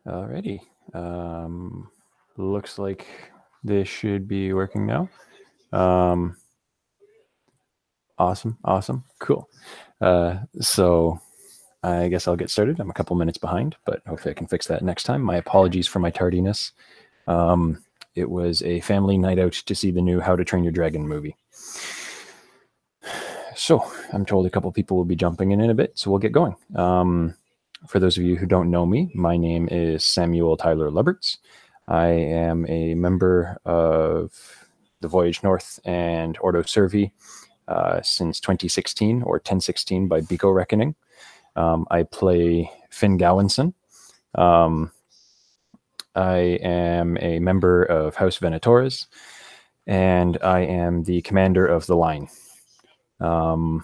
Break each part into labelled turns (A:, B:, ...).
A: Alrighty. Looks like this should be working now. Awesome. Cool. So I guess I'll get started. I'm a couple minutes behind, but hopefully I can fix that next time. My apologies for my tardiness. It was a family night out to see the new How to Train Your Dragon movie. So I'm told a couple people will be jumping in a bit, so we'll get going. For those of you who don't know me, my name is Samuel Tyler Lubberts. I am a member of the Voyage North and Ordo Servi since 2016, or 1016 by Biko reckoning. I play Fionn Gowanson. I am a member of House Venatores, and I am the commander of the line. But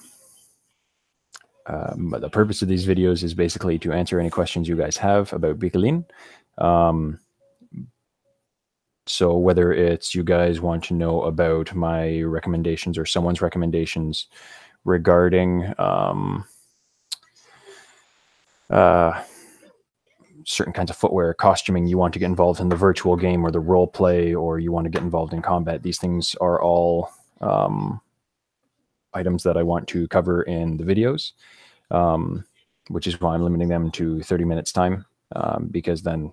A: the purpose of these videos is basically to answer any questions you guys have about Bicolin. So whether it's you guys want to know about my recommendations or someone's recommendations regarding certain kinds of footwear, costuming, you want to get involved in the virtual game or the role play, or you want to get involved in combat, these things are all items that I want to cover in the videos, which is why I'm limiting them to 30 minutes time, because then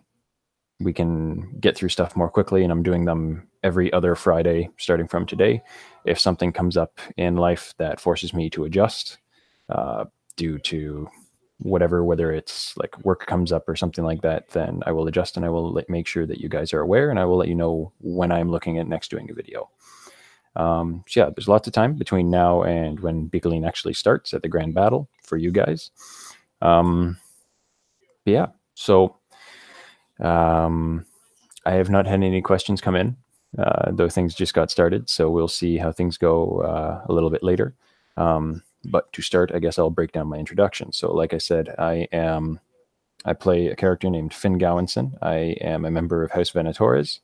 A: we can get through stuff more quickly, and I'm doing them every other Friday starting from today. If something comes up in life that forces me to adjust due to whatever, whether it's like work comes up or something like that, then I will adjust, and I will make sure that you guys are aware, and I will let you know when I'm looking at next doing a video. So yeah, there's lots of time between now and when Bicolin actually starts at the Grand Battle for you guys. But yeah, so I have not had any questions come in, though things just got started, so we'll see how things go a little bit later. But to start, I guess I'll break down my introduction. So like I said, I play a character named Fionn Gowanson. I am a member of House Venatores,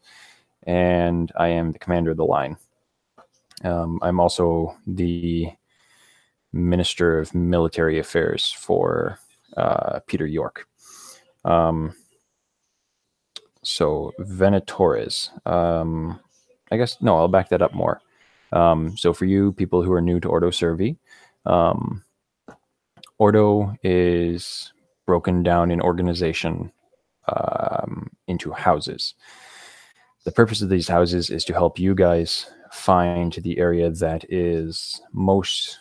A: and I am the commander of the line. I'm also the Minister of Military Affairs for Peter York. So Venatores, I guess, no, I'll back that up more. So for you people who are new to Ordo Servi, Ordo is broken down in organization into houses. The purpose of these houses is to help you guys find the area that is most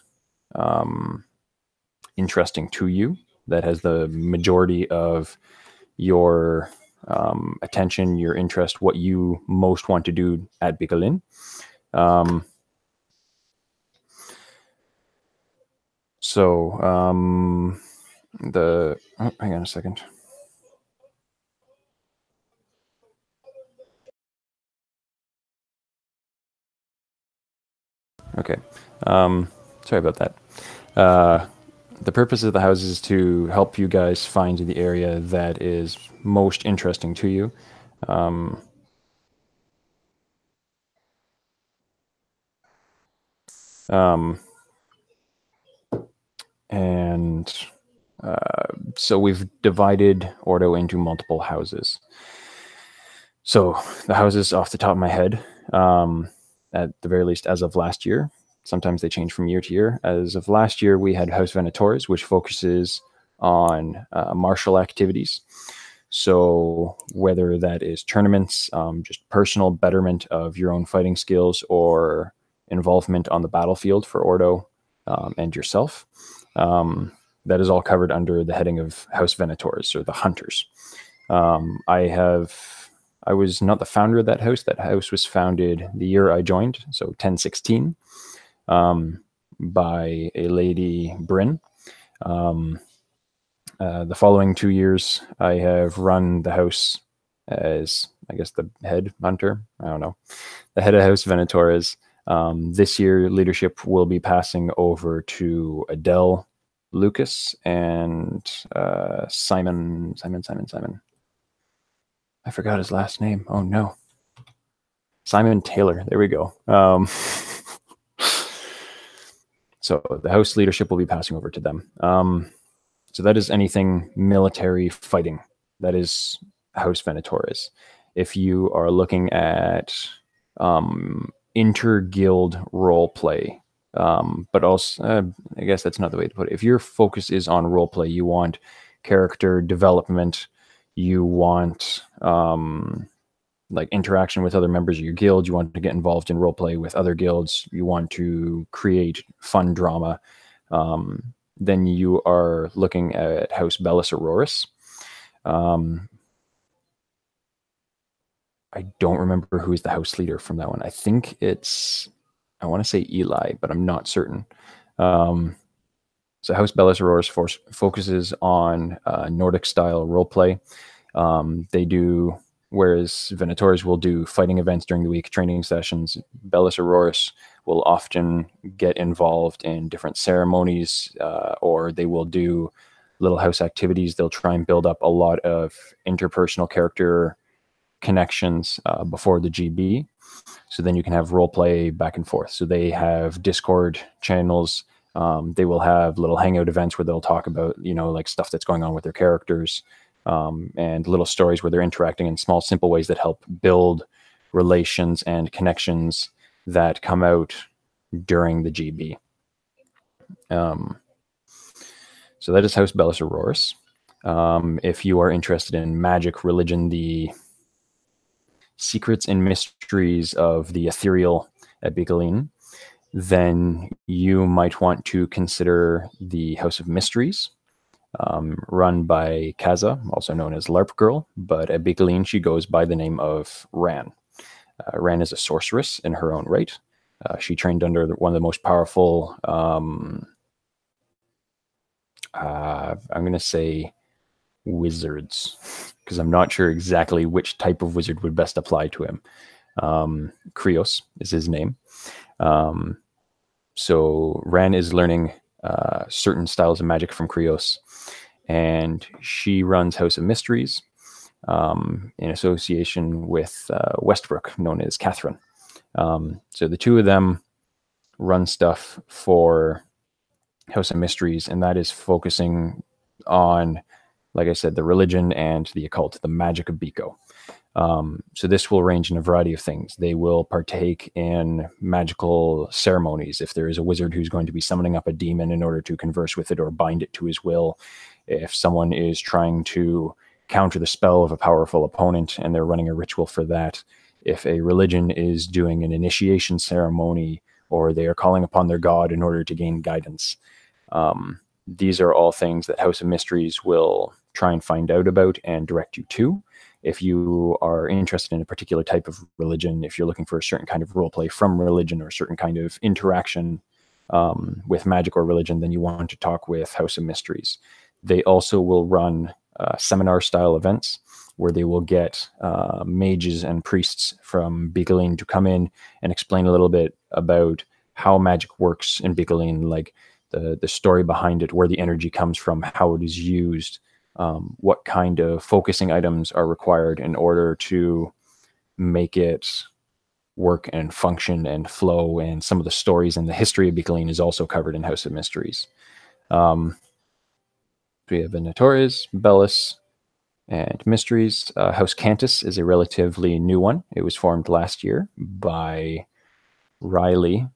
A: interesting to you, that has the majority of your attention, your interest, what you most want to do at Bicolin. Hang on a second. Okay. Sorry about that. The purpose of the house is to help you guys find the area that is most interesting to you. So we've divided Ordo into multiple houses. So the houses off the top of my head, at the very least as of last year, sometimes they change from year to year. As of last year, we had House Venatores, which focuses on martial activities. So whether that is tournaments, just personal betterment of your own fighting skills, or involvement on the battlefield for Ordo and yourself, that is all covered under the heading of House Venatores, or the Hunters. I was not the founder of that house. That house was founded the year I joined, so 1016, by a lady, Bryn. The following 2 years, I have run the house as, I guess, the head hunter. I don't know. The head of House Venatores. This year, leadership will be passing over to Adele, Lucas, and Simon. I forgot his last name. Oh no. Simon Taylor. There we go. So the house leadership will be passing over to them. So that is anything military fighting. That is House Venatores. If you are looking at inter-guild role play, but also, I guess that's not the way to put it. If your focus is on role play, you want character development, you want like interaction with other members of your guild, you want to get involved in role play with other guilds, you want to create fun drama, then you are looking at House Bellus Auroris. I don't remember who is the house leader from that one. I think I want to say Eli, but I'm not certain. So House Bellus Auroris focuses on Nordic style roleplay. They do, whereas Venatores will do fighting events during the week, training sessions, Bellus Auroris will often get involved in different ceremonies, or they will do little house activities. They'll try and build up a lot of interpersonal character connections before the GB. So then you can have role play back and forth. So they have Discord channels. They will have little hangout events where they'll talk about, like stuff that's going on with their characters, and little stories where they're interacting in small, simple ways that help build relations and connections that come out during the GB. So that is House Bellus Auroris. If you are interested in magic, religion, the secrets and mysteries of the ethereal at Bicolline, then you might want to consider the House of Mysteries, run by Kaza, also known as LARP Girl, but at Bicolline she goes by the name of Ran. Ran is a sorceress in her own right. She trained under one of the most powerful, I'm going to say wizards, because I'm not sure exactly which type of wizard would best apply to him. Krios is his name. So Ran is learning certain styles of magic from Krios, and she runs House of Mysteries in association with Westbrook, known as Catherine. So the two of them run stuff for House of Mysteries, and that is focusing on, like I said, the religion and the occult, the magic of Biko. So this will range in a variety of things. They will partake in magical ceremonies. If there is a wizard who's going to be summoning up a demon in order to converse with it or bind it to his will, if someone is trying to counter the spell of a powerful opponent and they're running a ritual for that, if a religion is doing an initiation ceremony or they are calling upon their god in order to gain guidance, these are all things that House of Mysteries will try and find out about and direct you to. If you are interested in a particular type of religion, if you're looking for a certain kind of role play from religion or a certain kind of interaction with magic or religion, then you want to talk with House of Mysteries. They also will run seminar-style events where they will get mages and priests from Bicolline to come in and explain a little bit about how magic works in Bicolline, like the story behind it, where the energy comes from, how it is used, what kind of focusing items are required in order to make it work and function and flow. And some of the stories and the history of Bicolline is also covered in House of Mysteries. We have Venatores, Bellus, and Mysteries. House Cantus is a relatively new one. It was formed last year by Riley.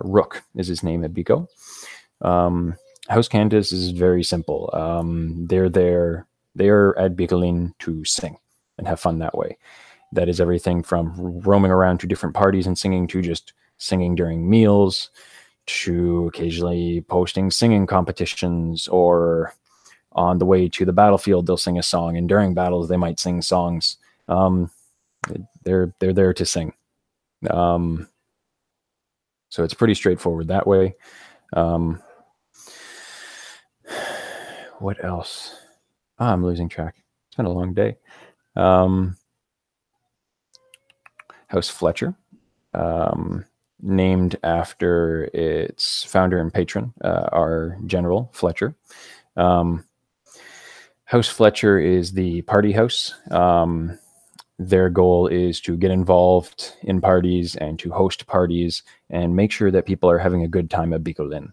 A: Rook is his name at Biko. House Cantus is very simple. They're at Bicolline to sing and have fun that way. That is everything from roaming around to different parties and singing to just singing during meals, to occasionally posting singing competitions, or on the way to the battlefield they'll sing a song, and during battles they might sing songs. They're there to sing. So it's pretty straightforward that way. What else? I'm losing track. It's been a long day. House Fletcher, named after its founder and patron, our General Fletcher. House Fletcher is the party house. Their goal is to get involved in parties and to host parties and make sure that people are having a good time at Bicolline.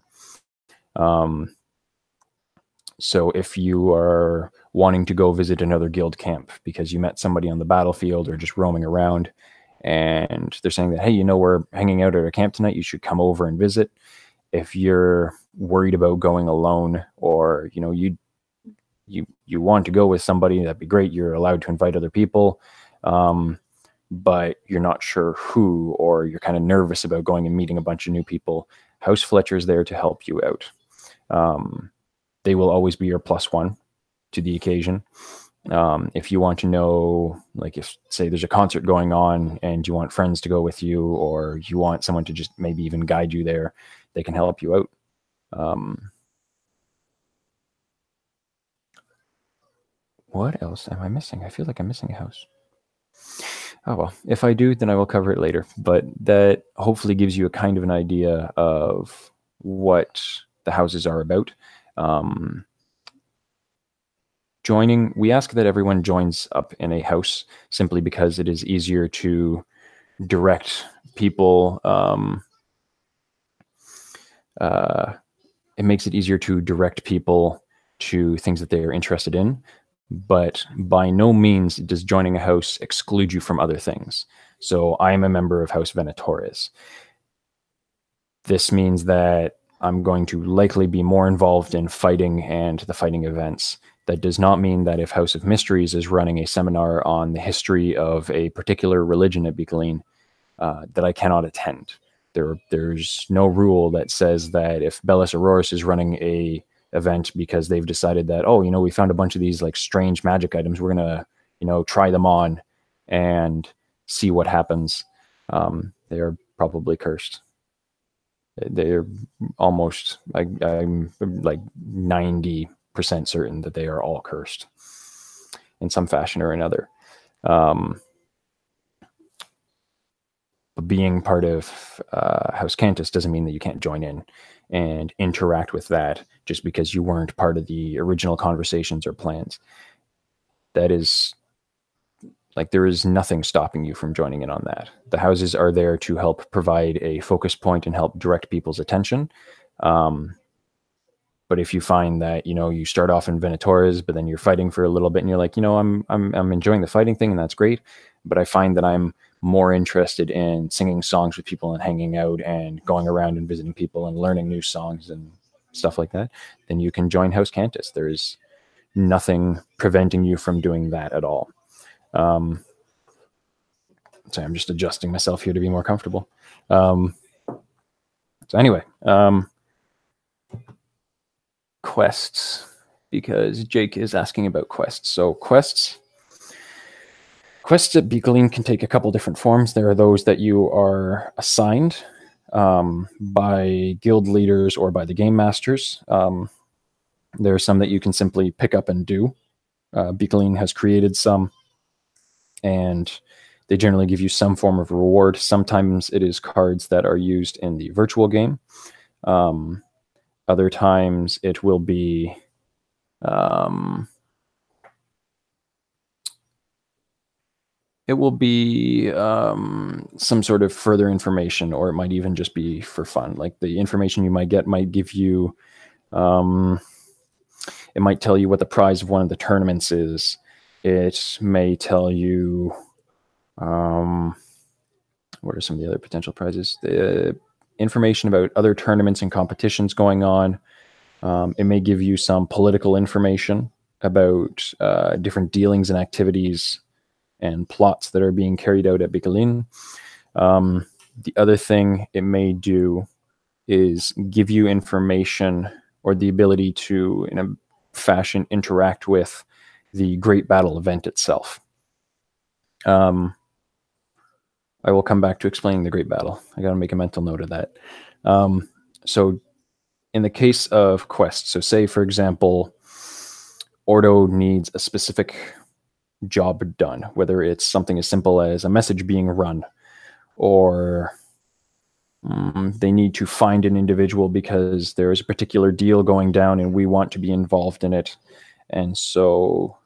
A: So if you are wanting to go visit another guild camp because you met somebody on the battlefield or just roaming around, and they're saying that, hey, we're hanging out at our camp tonight, you should come over and visit. If you're worried about going alone, or you want to go with somebody, that'd be great. You're allowed to invite other people, but you're not sure who, or you're kind of nervous about going and meeting a bunch of new people. House Fletcher's there to help you out. They will always be your +1 to the occasion. If you want to know, like if say there's a concert going on and you want friends to go with you, or you want someone to just maybe even guide you there, they can help you out. What else am I missing? I feel like I'm missing a house. Oh, well, if I do, then I will cover it later. But that hopefully gives you a kind of an idea of what the houses are about. Joining, we ask that everyone joins up in a house simply because it is easier to direct people. It makes it easier to direct people to things that they are interested in. But by no means does joining a house exclude you from other things. So I am a member of House Venatores. This means that I'm going to likely be more involved in fighting and the fighting events. That does not mean that if House of Mysteries is running a seminar on the history of a particular religion at Bicolline, that I cannot attend. There's no rule that says that if Bellis Auroris is running a event because they've decided that, we found a bunch of these like strange magic items, we're gonna try them on and see what happens. They are probably cursed. They're almost I'm like 90% certain that they are all cursed in some fashion or another. But being part of House Cantus doesn't mean that you can't join in and interact with that just because you weren't part of the original conversations or plans. That is, like, there is nothing stopping you from joining in on that. The houses are there to help provide a focus point and help direct people's attention. But if you find that, you start off in Venatores, but then you're fighting for a little bit and you're like, I'm enjoying the fighting thing and that's great, but I find that I'm more interested in singing songs with people and hanging out and going around and visiting people and learning new songs and stuff like that, then you can join House Cantus. There's nothing preventing you from doing that at all. Sorry, I'm just adjusting myself here to be more comfortable. So anyway, quests, because Jake is asking about quests. So quests at Bicolline can take a couple different forms. There are those that you are assigned by guild leaders or by the game masters. There are some that you can simply pick up and do. Bicolline has created some, and they generally give you some form of reward. Sometimes it is cards that are used in the virtual game. Other times it will be some sort of further information, or it might even just be for fun. Like the information you might get might give you, it might tell you what the prize of one of the tournaments is. It may tell you, what are some of the other potential prizes? The information about other tournaments and competitions going on. It may give you some political information about different dealings and activities and plots that are being carried out at Bicolline. The other thing it may do is give you information or the ability to, in a fashion, interact with the Great Battle event itself. I will come back to explaining the Great Battle. I got to make a mental note of that. So in the case of quests, so say, for example, Ordo needs a specific job done, whether it's something as simple as a message being run, or they need to find an individual because there is a particular deal going down and we want to be involved in it. And so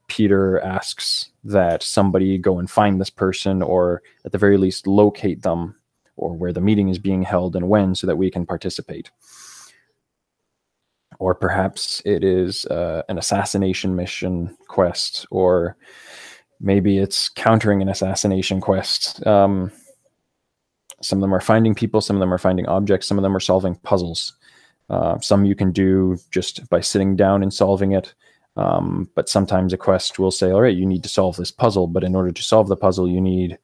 A: Peter asks that somebody go and find this person, or at the very least locate them, or where the meeting is being held and when, so that we can participate. or perhaps it is an assassination mission quest, or maybe it's countering an assassination quest. Some of them are finding people, some of them are finding objects, some of them are solving puzzles. Some you can do just by sitting down and solving it. But sometimes a quest will say, all right, you need to solve this puzzle, but in order to solve the puzzle, you need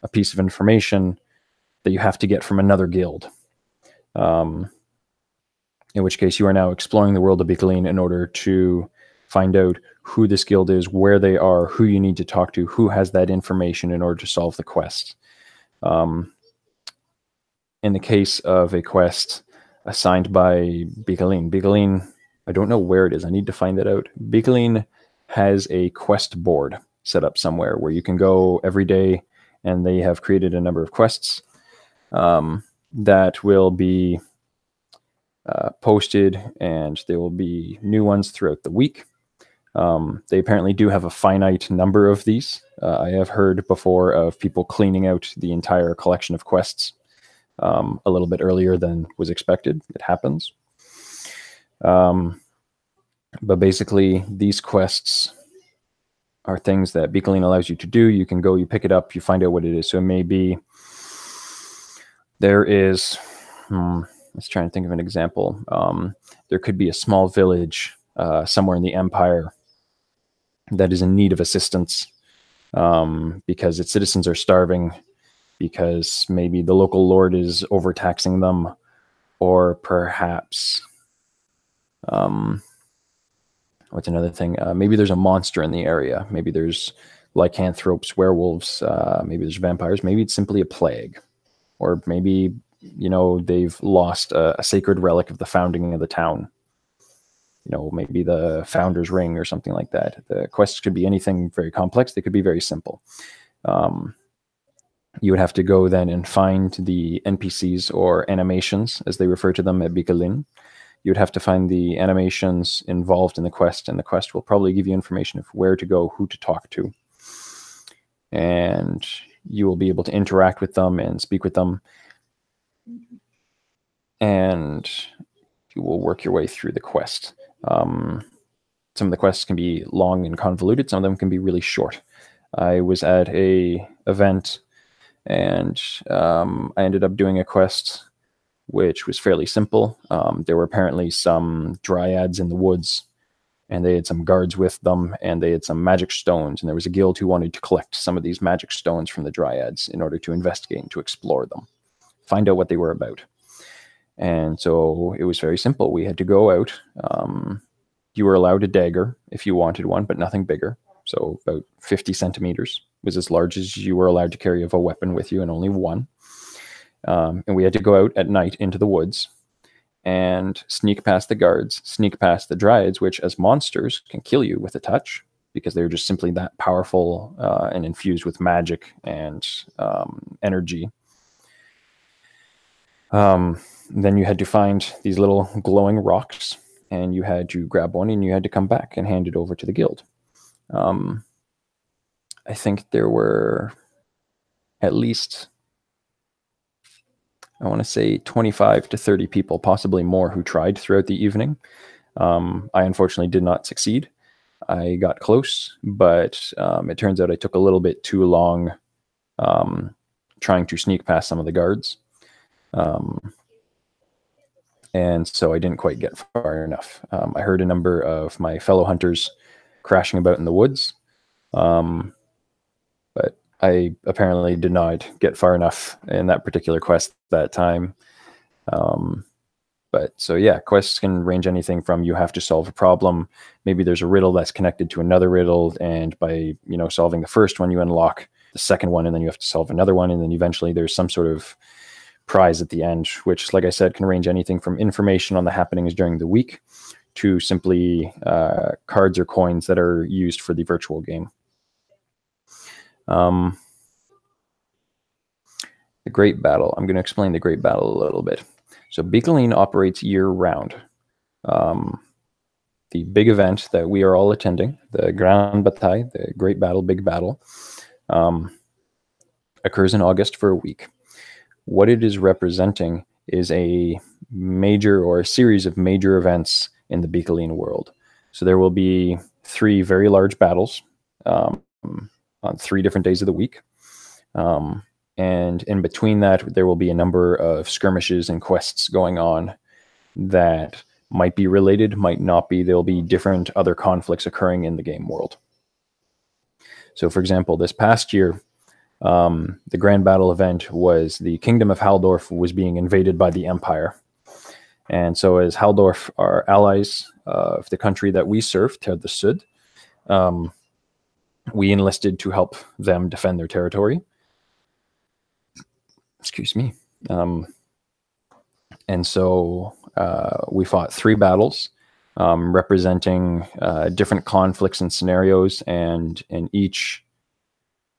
A: a piece of information that you have to get from another guild. In which case you are now exploring the world of Bicolline in order to find out who this guild is, where they are, who you need to talk to, who has that information in order to solve the quest. In the case of a quest assigned by Bicolline, I don't know where it is. I need to find that out. Bicolline has a quest board set up somewhere where you can go every day, and they have created a number of quests that will be posted, and there will be new ones throughout the week. They apparently do have a finite number of these. I have heard before of people cleaning out the entire collection of quests a little bit earlier than was expected. It happens. But basically, these quests are things that Bicolline allows you to do. You can go, you pick it up, you find out what it is. So it may be there is... let's try and think of an example. There could be a small village somewhere in the Empire that is in need of assistance because its citizens are starving, because maybe the local lord is overtaxing them, or perhaps, what's another thing? Maybe there's a monster in the area. Maybe there's lycanthropes, werewolves, maybe there's vampires. Maybe it's simply a plague, or maybe they've lost a sacred relic of the founding of the town. Maybe the founder's ring or something like that. The quests could be anything very complex. They could be very simple. You would have to go then and find the NPCs, or animations, as they refer to them at Bicolline. You would have to find the animations involved in the quest, and the quest will probably give you information of where to go, who to talk to. And you will be able to interact with them and speak with them. And you will work your way through the quest. Some of the quests can be long and convoluted. Some of them can be really short. I was at a event, and I ended up doing a quest which was fairly simple. There were apparently some dryads in the woods, and they had some guards with them, and they had some magic stones, and there was a guild who wanted to collect some of these magic stones from the dryads in order to investigate and to explore them, find out what they were about. And so it was very simple. We had to go out. You were allowed a dagger if you wanted one, but nothing bigger. So about 50 centimeters was as large as you were allowed to carry of a weapon with you, and only one. And we had to go out at night into the woods and sneak past the guards, sneak past the dryads, which as monsters can kill you with a touch, because they're just simply that powerful and infused with magic and energy. Then you had to find these little glowing rocks, and you had to grab one, and you had to come back and hand it over to the guild. I think there were at least, I want to say 25 to 30 people, possibly more, who tried throughout the evening. I unfortunately did not succeed. I got close, but it turns out I took a little bit too long trying to sneak past some of the guards. And so I didn't quite get far enough. I heard a number of my fellow hunters crashing about in the woods, but I apparently did not get far enough in that particular quest that time. But so yeah, quests can range anything from you have to solve a problem. Maybe there's a riddle that's connected to another riddle, and by solving the first one, you unlock the second one, and then you have to solve another one, and then eventually there's some sort of prize at the end, which, like I said, can range anything from information on the happenings during the week to simply cards or coins that are used for the virtual game. The Great Battle. I'm going to explain the Great Battle a little bit. So Bicolline operates year-round. The big event that we are all attending, the Grande Bataille, the Great Battle, Big Battle, occurs in August for a week. What it is representing is a major, or a series of major events in the Beakeline world. So there will be 3 very large battles on 3 different days of the week. And in between that, there will be a number of skirmishes and quests going on that might be related, might not be. There'll be different other conflicts occurring in the game world. So, for example, this past year, the Grand Battle event was the Kingdom of Haldorf was being invaded by the Empire. And so as Haldorf are allies of the country that we serve, Ter the Sud, we enlisted to help them defend their territory. Excuse me. And so we fought 3 battles representing different conflicts and scenarios. And in each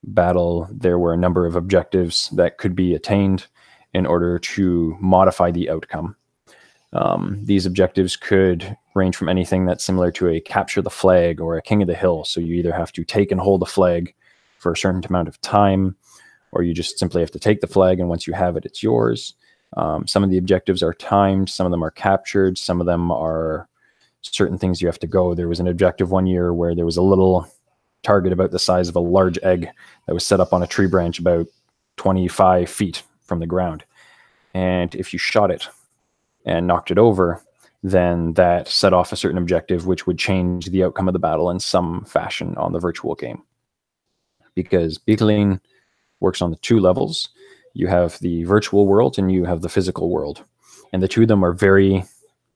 A: battle, there were a number of objectives that could be attained in order to modify the outcome. These objectives could range from anything that's similar to a capture the flag or a king of the hill. So you either have to take and hold a flag for a certain amount of time, or you just simply have to take the flag, and once you have it, it's yours. Some of the objectives are timed, some of them are captured, some of them are certain things you have to go. There was an objective one year where there was a little target about the size of a large egg that was set up on a tree branch about 25 feet from the ground. And if you shot it and knocked it over, then that set off a certain objective, which would change the outcome of the battle in some fashion on the virtual game. Because Beakeline works on the 2 levels. You have the virtual world and you have the physical world. And the 2 of them are very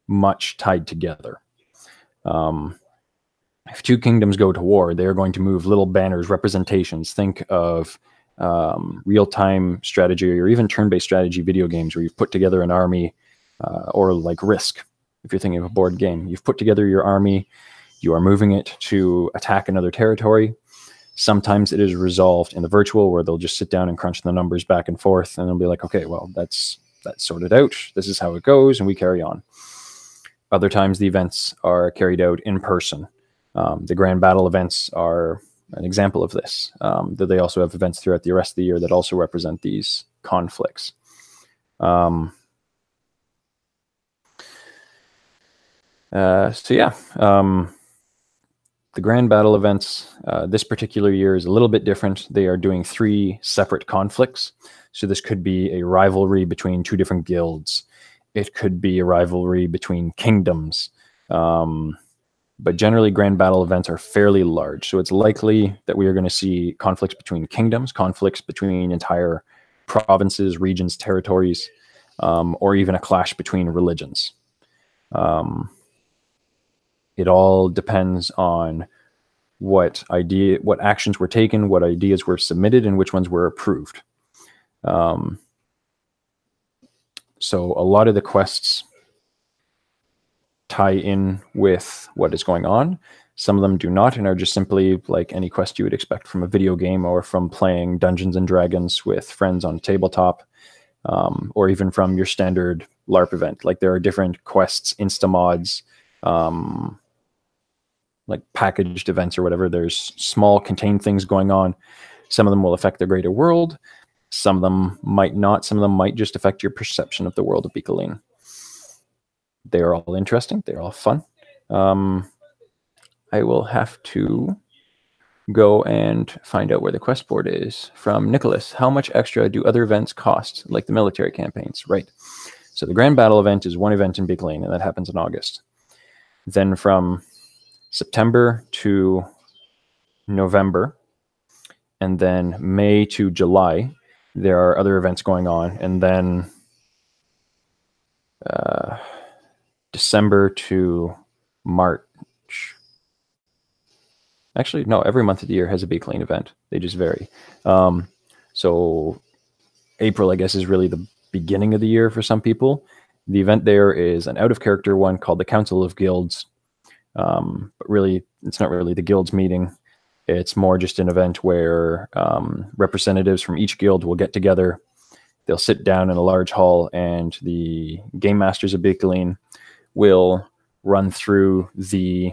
A: much tied together. If 2 kingdoms go to war, they are going to move little banners, representations. Think of real-time strategy or even turn-based strategy video games where you've put together an army, or like Risk, if you're thinking of a board game. You've put together your army, you are moving it to attack another territory. Sometimes it is resolved in the virtual where they'll just sit down and crunch the numbers back and forth, and they'll be like, okay, well, that's sorted out. This is how it goes, and we carry on. Other times the events are carried out in person. The Grand Battle events are an example of this. Though they also have events throughout the rest of the year that also represent these conflicts. The Grand Battle events this particular year is a little bit different. They are doing 3 separate conflicts. So this could be a rivalry between 2 different guilds. It could be a rivalry between kingdoms. But generally, Grand Battle events are fairly large. So it's likely that we are going to see conflicts between kingdoms, conflicts between entire provinces, regions, territories, or even a clash between religions. It all depends on what actions were taken, what ideas were submitted, and which ones were approved. So a lot of the quests tie in with what is going on. Some of them do not and are just simply like any quest you would expect from a video game or from playing Dungeons and Dragons with friends on a tabletop, or even from your standard LARP event. Like there are different quests, insta-mods, like packaged events or whatever. There's small contained things going on. Some of them will affect the greater world. Some of them might not. Some of them might just affect your perception of the world of Beakeline. They are all interesting. They're all fun. I will have to go and find out where the quest board is. From Nicholas, how much extra do other events cost, like the military campaigns? Right. So the Grand Battle event is one event in Beakeline, and that happens in August. Then from September to November, and then May to July, there are other events going on. And then December to March. Actually, no, every month of the year has a Beakeline event. They just vary. So April, I guess, is really the beginning of the year for some people. The event there is an out-of-character one called the Council of Guilds. But really, it's not really the guilds meeting. It's more just an event where representatives from each guild will get together. They'll sit down in a large hall, and the game masters of Beakeline will run through the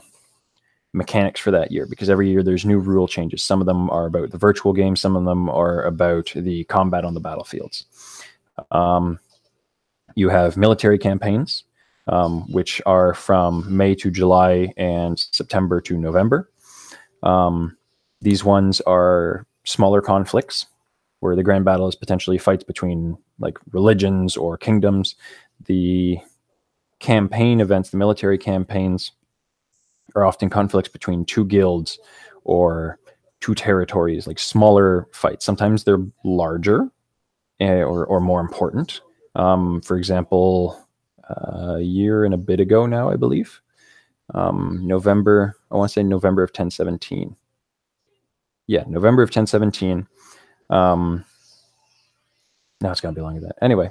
A: mechanics for that year, because every year there's new rule changes. Some of them are about the virtual game. Some of them are about the combat on the battlefields. You have military campaigns. which are from May to July and September to November. These ones are smaller conflicts where the grand battle is potentially fights between like religions or kingdoms. The campaign events, the military campaigns, are often conflicts between two guilds or two territories, like smaller fights. Sometimes they're larger or more important. For example, a year and a bit ago now, I believe, November, I want to say November of 1017. Yeah, November of 1017. No, it's going to be longer than that. Anyway,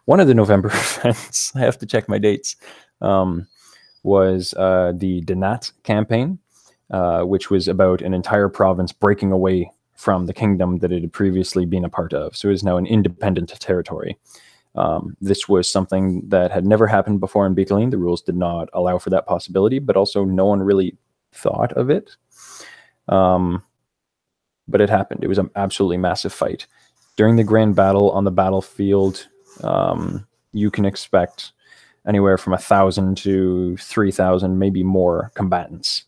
A: one of the November events, I have to check my dates, was the Dinat campaign, which was about an entire province breaking away from the kingdom that it had previously been a part of. So it is now an independent territory. This was something that had never happened before in Bicolline. The rules did not allow for that possibility, but also no one really thought of it. But it happened. It was an absolutely massive fight. During the grand battle on the battlefield, you can expect anywhere from 1,000 to 3,000, maybe more combatants.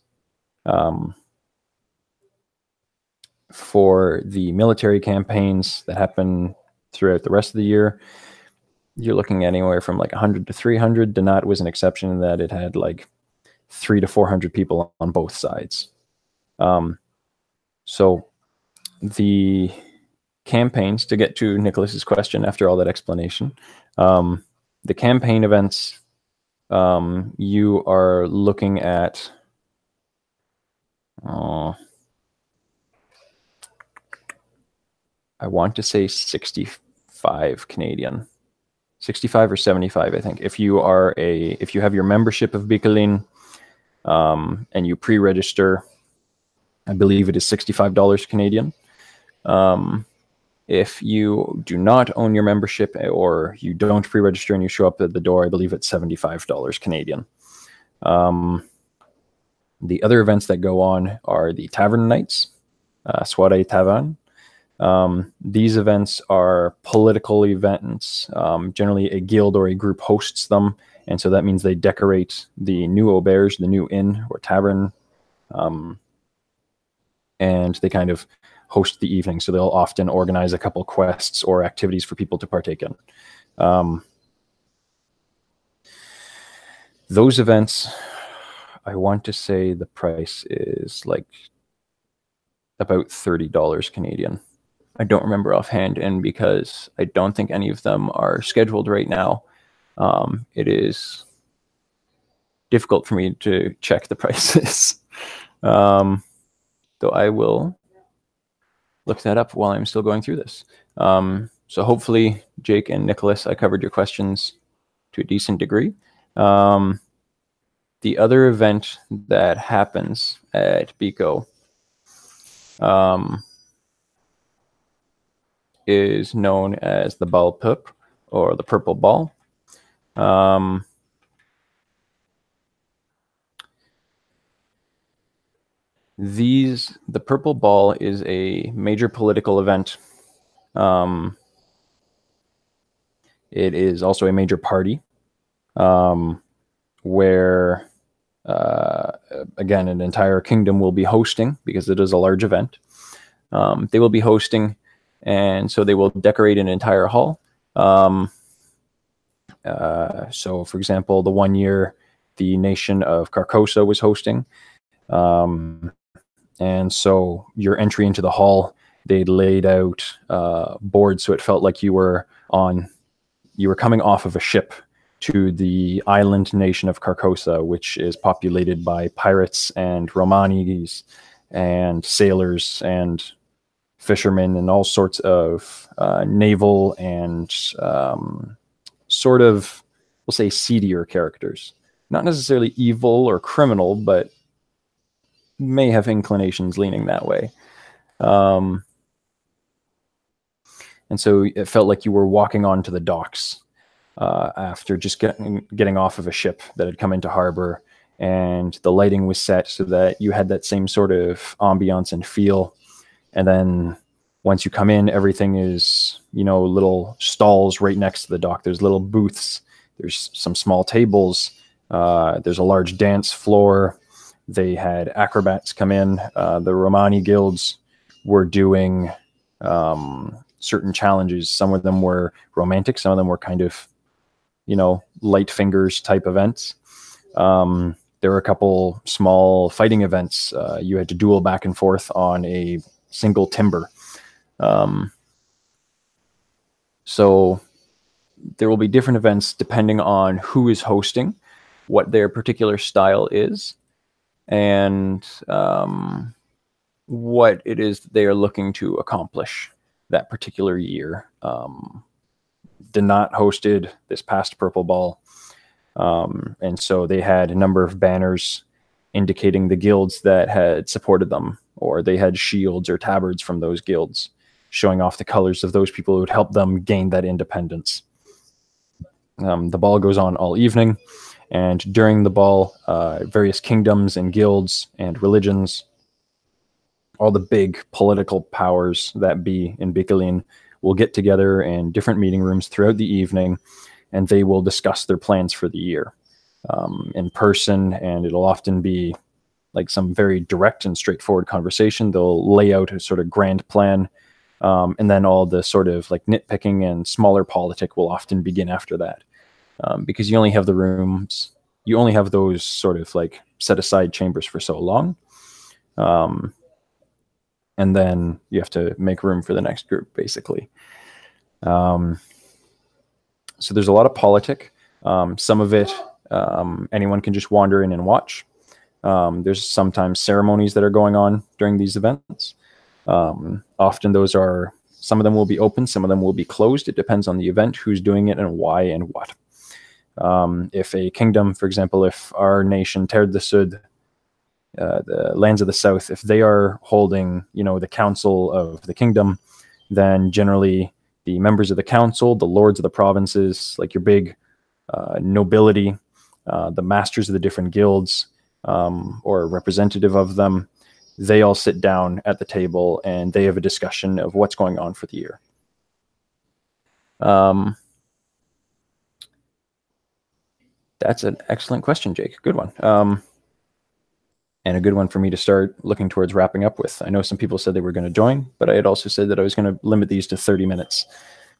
A: For the military campaigns that happen throughout the rest of the year, you're looking at anywhere from like 100 to 300. Dinat was an exception in that it had like 300 to 400 people on both sides. So the campaigns, to get to Nicholas's question after all that explanation, the campaign events, you are looking at I want to say 65 Canadian, 65 or 75, I think. If you have your membership of Bicolline, and you pre-register, I believe it is $65 Canadian. If you do not own your membership or you don't pre-register and you show up at the door, I believe it's $75 Canadian. The other events that go on are the Tavern Nights, Soirée Taverne. These events are political events. Generally, a guild or a group hosts them, and so that means they decorate the new auberge, the new inn or tavern, and they kind of host the evening. So they'll often organize a couple quests or activities for people to partake in. Those events, I want to say the price is like about $30 Canadian. I don't remember offhand, and because I don't think any of them are scheduled right now, it is difficult for me to check the prices. Though I will look that up while I'm still going through this. So hopefully, Jake and Nicholas, I covered your questions to a decent degree. The other event that happens at Bico is known as the Bal Pup, or the Purple Ball. The Purple Ball is a major political event. It is also a major party, where, again, an entire kingdom will be hosting, because it is a large event. They will be hosting, and so they will decorate an entire hall. So, for example, the one year the nation of Carcosa was hosting, and so your entry into the hall, they laid out boards so it felt like you were coming off of a ship to the island nation of Carcosa, which is populated by pirates and Romanis and sailors and fishermen and all sorts of naval and sort of, we'll say, seedier characters. Not necessarily evil or criminal, but may have inclinations leaning that way. And so it felt like you were walking onto the docks after just getting off of a ship that had come into harbor, and the lighting was set so that you had that same sort of ambiance and feel. And then once you come in, everything is, little stalls right next to the dock. There's little booths There's some small tables. There's a large dance floor. They had acrobats come in. The Romani guilds were doing certain challenges. Some of them were romantic. Some of them were kind of, light fingers type events. There were a couple small fighting events. You had to duel back and forth on a single timber. So there will be different events depending on who is hosting, what their particular style is, and what it is that they are looking to accomplish that particular year. Denat hosted this past Purple Ball, and so they had a number of banners indicating the guilds that had supported them, or they had shields or tabards from those guilds showing off the colors of those people who would help them gain that independence. The ball goes on all evening, and during the ball, various kingdoms and guilds and religions, all the big political powers that be in Bicolin, will get together in different meeting rooms throughout the evening, and they will discuss their plans for the year in person, and it'll often be like some very direct and straightforward conversation. They'll lay out a sort of grand plan, and then all the sort of like nitpicking and smaller politic will often begin after that, because you only have the rooms, you only have those sort of like set aside chambers for so long, and then you have to make room for the next group, basically. So there's a lot of politic. Some of it, anyone can just wander in and watch. There's sometimes ceremonies that are going on during these events. Often those are, some of them will be open, some of them will be closed. It depends on the event, who's doing it, and why and what. If a kingdom, for example, if our nation, Terre de Sud, the lands of the south, if they are holding, the council of the kingdom, then generally the members of the council, the lords of the provinces, like your big nobility, the masters of the different guilds, or a representative of them, they all sit down at the table and they have a discussion of what's going on for the year. That's an excellent question, Jake. Good one. And a good one for me to start looking towards wrapping up with. I know some people said they were going to join, but I had also said that I was going to limit these to 30 minutes.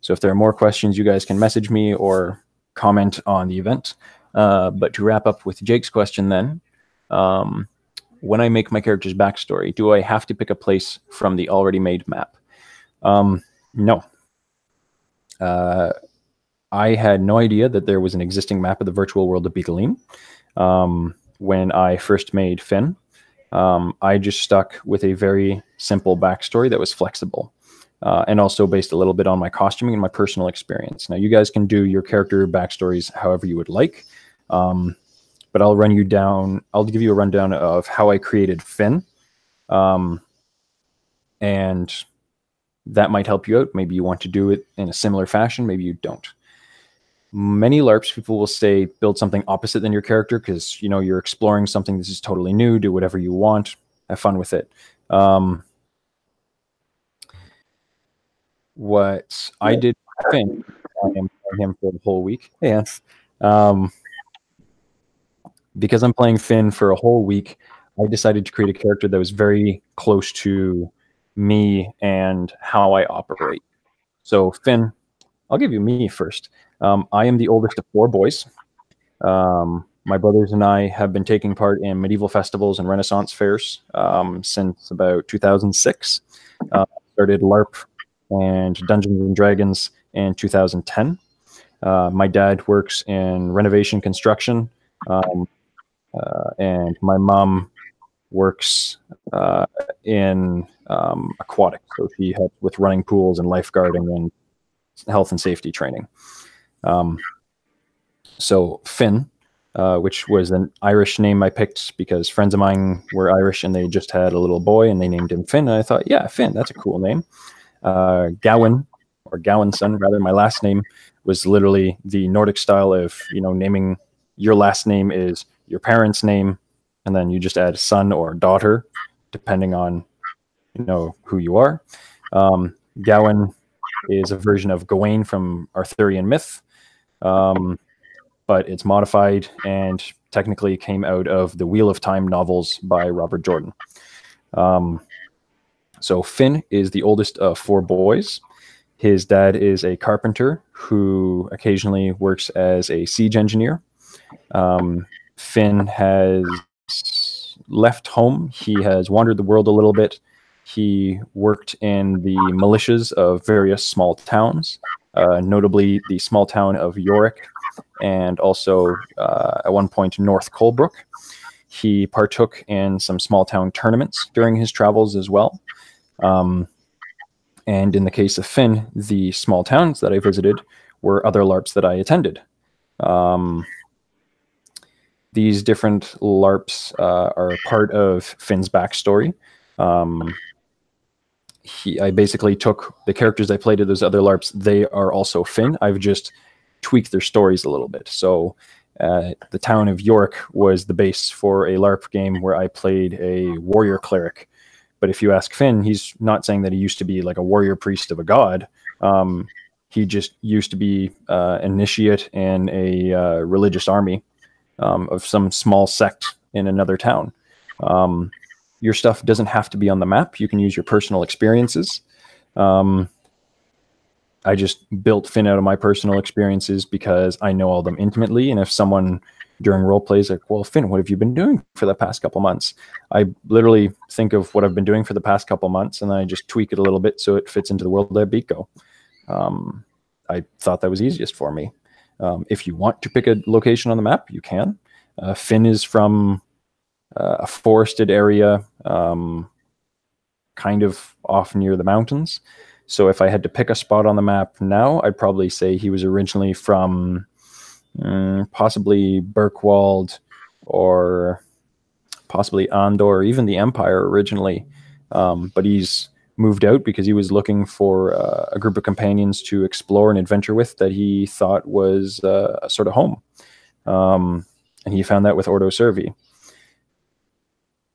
A: So if there are more questions, you guys can message me or comment on the event. But to wrap up with Jake's question then, when I make my character's backstory, do I have to pick a place from the already made map? No. I had no idea that there was an existing map of the virtual world of Bicolin. When I first made Fionn, I just stuck with a very simple backstory that was flexible, and also based a little bit on my costuming and my personal experience. Now, you guys can do your character backstories however you would like, but I'll give you a rundown of how I created Fionn, and that might help you out. Maybe you want to do it in a similar fashion, maybe you don't. Many LARPs, people will say build something opposite than your character because you're exploring something this is totally new. Do whatever you want, have fun with it. What I did, I am playing him for the whole week. Yeah, because I'm playing Fionn for a whole week, I decided to create a character that was very close to me and how I operate. So Fionn, I'll give you me first. I am the oldest of 4 boys. My brothers and I have been taking part in medieval festivals and Renaissance fairs since about 2006. Started LARP and Dungeons and Dragons in 2010. My dad works in renovation construction, and my mom works in aquatics. So she helps with running pools and lifeguarding and health and safety training. So Fionn, which was an Irish name I picked because friends of mine were Irish and they just had a little boy and they named him Fionn. And I thought, yeah, Fionn, that's a cool name. Gawain, or Gowanson, rather, my last name was literally the Nordic style of, naming your last name is your parents' name, and then you just add son or daughter, depending on, who you are. Gawain is a version of Gawain from Arthurian myth. but it's modified and technically came out of the Wheel of Time novels by Robert Jordan. So Fionn is the oldest of 4 boys. His dad is a carpenter who occasionally works as a siege engineer. Fionn has left home. He has wandered the world a little bit. He worked in the militias of various small towns, notably the small town of Yorick, and also at one point North Colebrook. He partook in some small town tournaments during his travels as well. And in the case of Fionn, the small towns that I visited were other LARPs that I attended. These different LARPs are part of Finn's backstory. I basically took the characters I played at those other LARPs. They are also Fionn. I've just tweaked their stories a little bit. So the town of York was the base for a LARP game where I played a warrior cleric. But if you ask Fionn, he's not saying that he used to be like a warrior priest of a god. He just used to be an initiate in a religious army of some small sect in another town. Your stuff doesn't have to be on the map. You can use your personal experiences. I just built Fionn out of my personal experiences because I know all of them intimately. And if someone during role play is like, well, Fionn, what have you been doing for the past couple months? I literally think of what I've been doing for the past couple months, and then I just tweak it a little bit so it fits into the world that beat go. I thought that was easiest for me. If you want to pick a location on the map, you can. Fionn is from a forested area, kind of off near the mountains. So if I had to pick a spot on the map now, I'd probably say he was originally from possibly Birkwald or possibly Andor, or even the Empire originally. But he's moved out because he was looking for a group of companions to explore and adventure with that he thought was a sort of home. And he found that with Ordo Servi.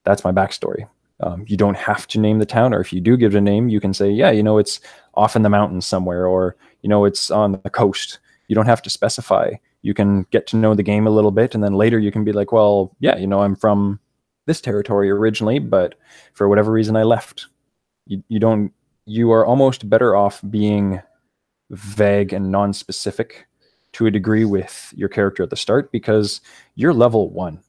A: That's my backstory. You don't have to name the town, or if you do give it a name, you can say, yeah, it's off in the mountains somewhere, or, it's on the coast. You don't have to specify. You can get to know the game a little bit, and then later you can be like, well, yeah, I'm from this territory originally, but for whatever reason I left. You are almost better off being vague and non-specific to a degree with your character at the start, because you're level 1.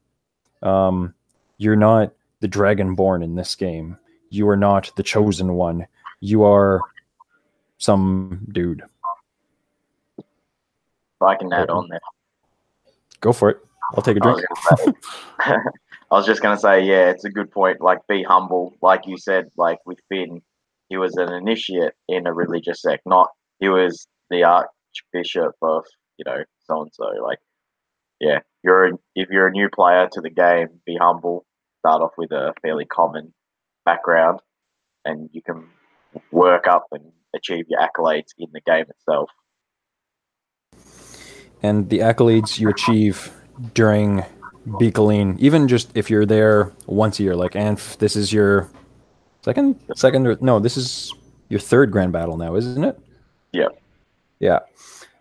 A: You're not the Dragonborn in this game. You are not the Chosen One. You are some dude.
B: If I can add on there.
A: Go for it. I'll take a drink.
B: I was just going to say, yeah, it's a good point. Like, be humble. Like you said, like with Fionn, he was an initiate in a religious sect. Not he was the archbishop of, so-and-so. Like, yeah, if you're a new player to the game, be humble. Start off with a fairly common background, and you can work up and achieve your accolades in the game itself.
A: And the accolades you achieve during Beakeline, even just if you're there once a year, like Anf, this is your second, or no, this is your 3rd grand battle now, isn't it?
B: Yeah.
A: Yeah.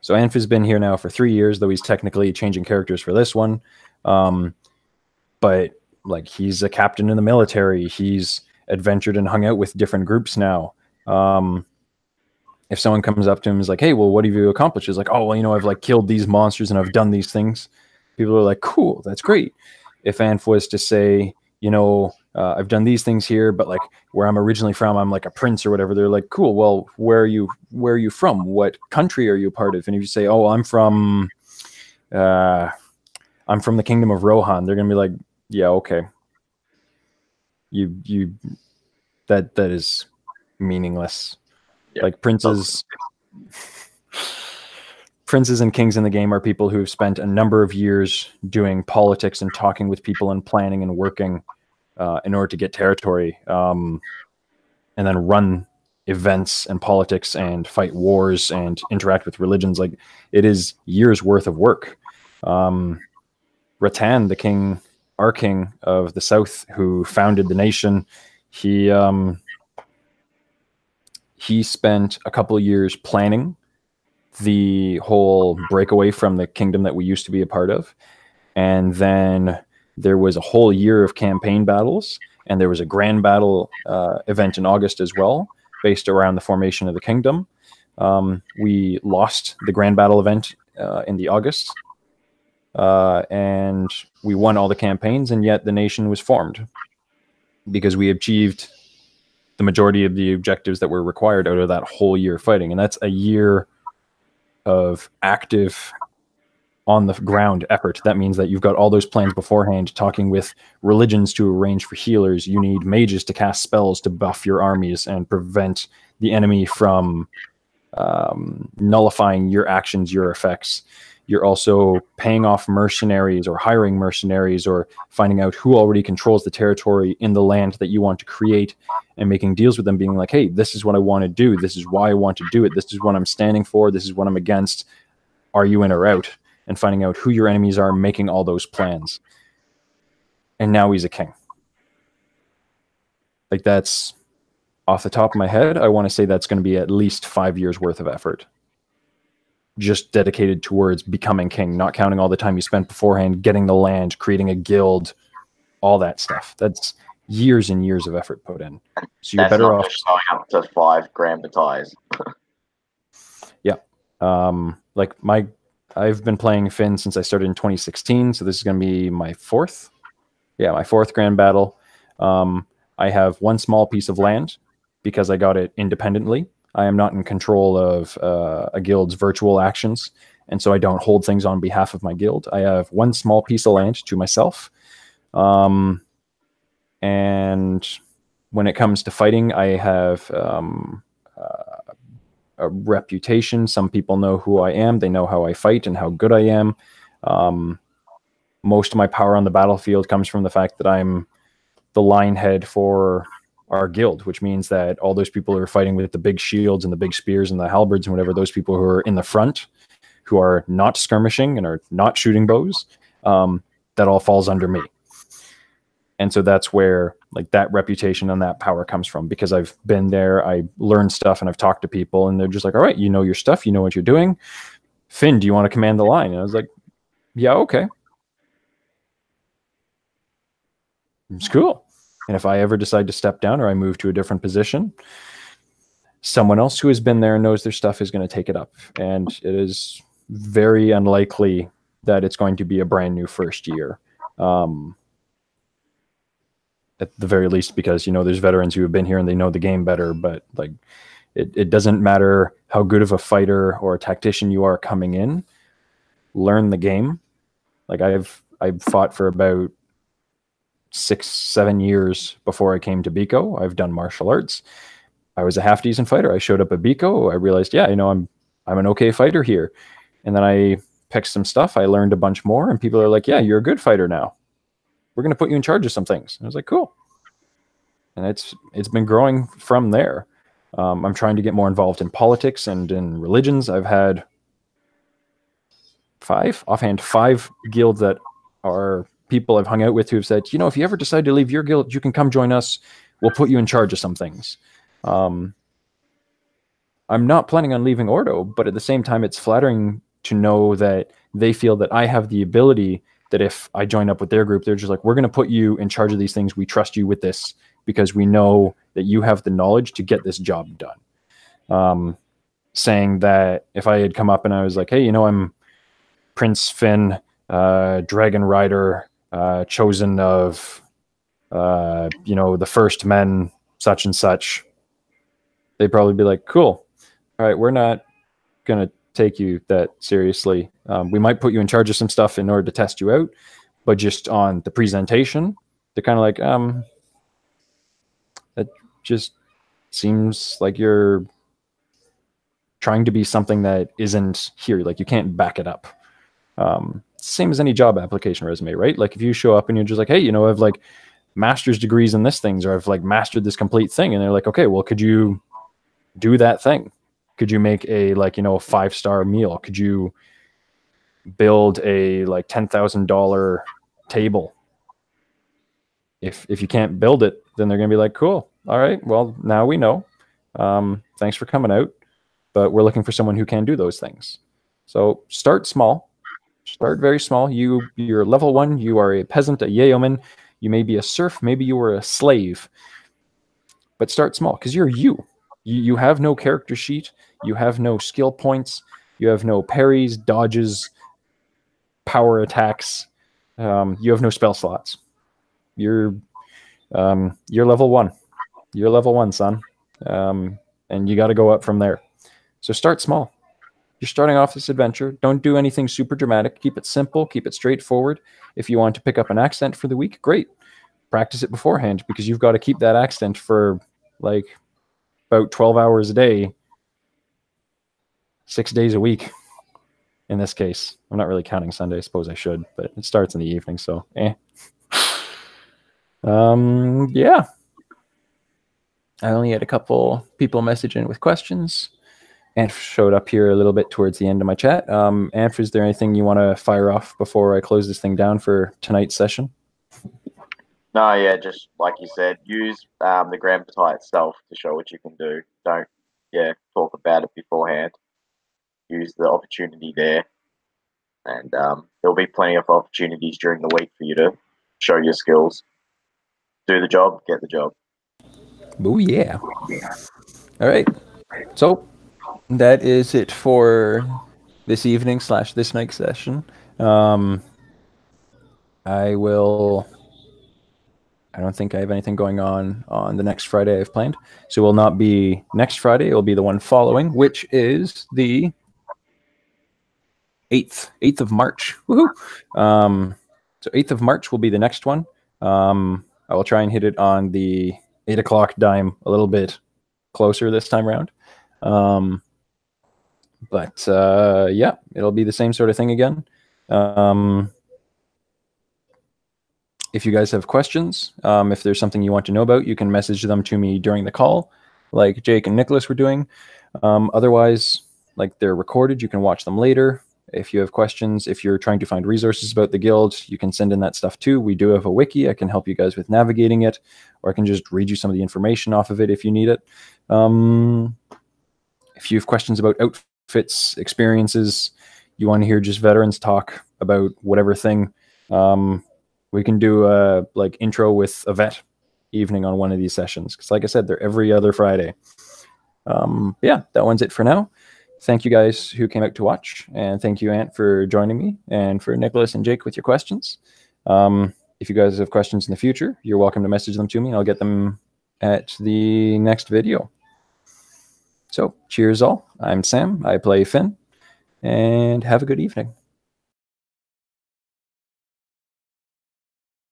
A: So Anf has been here now for 3 years, though he's technically changing characters for this one. But like, he's a captain in the military. He's adventured and hung out with different groups now. If someone comes up to him and is like, hey, well, what have you accomplished? He's like, oh, well, I've like killed these monsters and I've done these things. People are like, cool, that's great. If Anf was to say, I've done these things here, but like where I'm originally from, I'm like a prince or whatever. They're like, cool. Well, where are you from? What country are you a part of? And if you say, oh, I'm from the kingdom of Rohan, they're going to be like, yeah, okay. That is meaningless. Yeah. Like princes and kings in the game are people who've spent a number of years doing politics and talking with people and planning and working in order to get territory, and then run events and politics and fight wars and interact with religions. Like, it is years worth of work. Rattan, our king of the south, who founded the nation, he spent a couple of years planning the whole breakaway from the kingdom that we used to be a part of. And then there was a whole year of campaign battles, and there was a grand battle event in August as well, based around the formation of the kingdom. We lost the grand battle event in the August, and we won all the campaigns, and yet the nation was formed because we achieved the majority of the objectives that were required out of that whole year fighting. And that's a year of active on the ground effort. That means that you've got all those plans beforehand, talking with religions to arrange for healers. You need mages to cast spells to buff your armies and prevent the enemy from nullifying your actions, your effects. You're also paying off mercenaries or hiring mercenaries or finding out who already controls the territory in the land that you want to create and making deals with them, being like, hey, this is what I want to do. This is why I want to do it. This is what I'm standing for. This is what I'm against. Are you in or out? And finding out who your enemies are, making all those plans. And now he's a king. Like, that's off the top of my head. I want to say that's going to be at least 5 years worth of effort, just dedicated towards becoming king, not counting all the time you spent beforehand, getting the land, creating a guild, all that stuff. That's years and years of effort put in. So you're better off
B: just going up to 5 grand battalions.
A: Yeah. I've been playing Finn since I started in 2016, so this is going to be my fourth grand battle. I have one small piece of land because I got it independently. I am not in control of a guild's virtual actions, and so I don't hold things on behalf of my guild. I have one small piece of land to myself. And when it comes to fighting, I have a reputation. Some people know who I am. They know how I fight and how good I am. Most of my power on the battlefield comes from the fact that I'm the line head for our guild, which means that all those people who are fighting with the big shields and the big spears and the halberds and whatever, those people who are in the front, who are not skirmishing and are not shooting bows, that all falls under me. And so that's where like that reputation and that power comes from, because I've been there, I learned stuff, and I've talked to people, and they're just like, all right, you know your stuff, you know what you're doing. Finn, do you want to command the line? And I was like, yeah, okay. It's cool. And if I ever decide to step down or I move to a different position, someone else who has been there and knows their stuff is going to take it up. And it is very unlikely that it's going to be a brand new first year. At the very least, because, you know, there's veterans who have been here and they know the game better, but like it doesn't matter how good of a fighter or a tactician you are coming in, learn the game. Like I've fought for about 6-7 years before I came to Biko. I've done martial arts. I was a half decent fighter. I showed up at Biko. I realized, yeah, you know, I'm an okay fighter here. And then I picked some stuff. I learned a bunch more, and people are like, yeah, you're a good fighter now. We're going to put you in charge of some things. And I was like, cool. And it's been growing from there. I'm trying to get more involved in politics and in religions. I've had 5 guilds that are people I've hung out with who have said, you know, if you ever decide to leave your guild, you can come join us. We'll put you in charge of some things. I'm not planning on leaving Ordo, but at the same time, it's flattering to know that they feel that I have the ability, that if I join up with their group, they're just like, we're going to put you in charge of these things. We trust you with this because we know that you have the knowledge to get this job done. Saying that if I had come up and I was like, hey, you know, I'm Prince Finn, Dragon Rider, chosen of, you know, the first men, such and such, they'd probably be like, cool. All right, we're not going to take you that seriously. We might put you in charge of some stuff in order to test you out, but just on the presentation, they're kind of like, that just seems like you're trying to be something that isn't here. Like you can't back it up. Same as any job application resume, right? Like if you show up and you're just like, hey, you know, I've like master's degrees in this things, or I've like mastered this complete thing. And they're like, okay, well, could you do that thing? Could you make a, like, you know, a 5-star meal? Could you build a like $10,000 table? If you can't build it, then they're going to be like, cool. All right. Well, now we know. Thanks for coming out. but we're looking for someone who can do those things. So start small. Start very small. You're level 1. You are a peasant, a yeoman. You may be a serf. Maybe you were a slave. But start small because you're you. You have no character sheet. You have no skill points. You have no parries, dodges, power attacks. You have no spell slots. You're level 1. You're level 1, son. And you got to go up from there. So start small. You're starting off this adventure. Don't do anything super dramatic. Keep it simple. Keep it straightforward. If you want to pick up an accent for the week, great. Practice it beforehand because you've got to keep that accent for like about 12 hours a day, 6 days a week. In this case, I'm not really counting Sunday. I suppose I should, but it starts in the evening, so yeah. I only had a couple people message in with questions. Anf showed up here a little bit towards the end of my chat. Anf, is there anything you want to fire off before I close this thing down for tonight's session?
B: No, yeah, just like you said, use the grand battalion itself to show what you can do. Don't, talk about it beforehand. Use the opportunity there, and there'll be plenty of opportunities during the week for you to show your skills. Do the job, get the job.
A: Oh yeah. All right. So that is it for this evening / this night session. I don't think I have anything going on the next Friday I've planned. So it will not be next Friday. It will be the one following, which is the 8th of March. Woohoo! So 8th of March will be the next one. I will try and hit it on the 8 o'clock dime a little bit closer this time around. But yeah, it'll be the same sort of thing again. If you guys have questions, if there's something you want to know about, you can message them to me during the call, like Jake and Nicholas were doing. Otherwise, like they're recorded, you can watch them later. If you have questions, if you're trying to find resources about the guild, you can send in that stuff too. We do have a wiki. I can help you guys with navigating it, or I can just read you some of the information off of it if you need it. If you have questions about outfits, experiences, you want to hear just veterans talk about whatever thing, we can do a like intro with a vet evening on one of these sessions. Because like I said, they're every other Friday. Yeah, that one's it for now. Thank you guys who came out to watch. And thank you, Ant, for joining me, and for Nicholas and Jake with your questions. If you guys have questions in the future, you're welcome to message them to me. I'll get them at the next video. So cheers all. I'm Sam. I play Fionn. And have a good evening.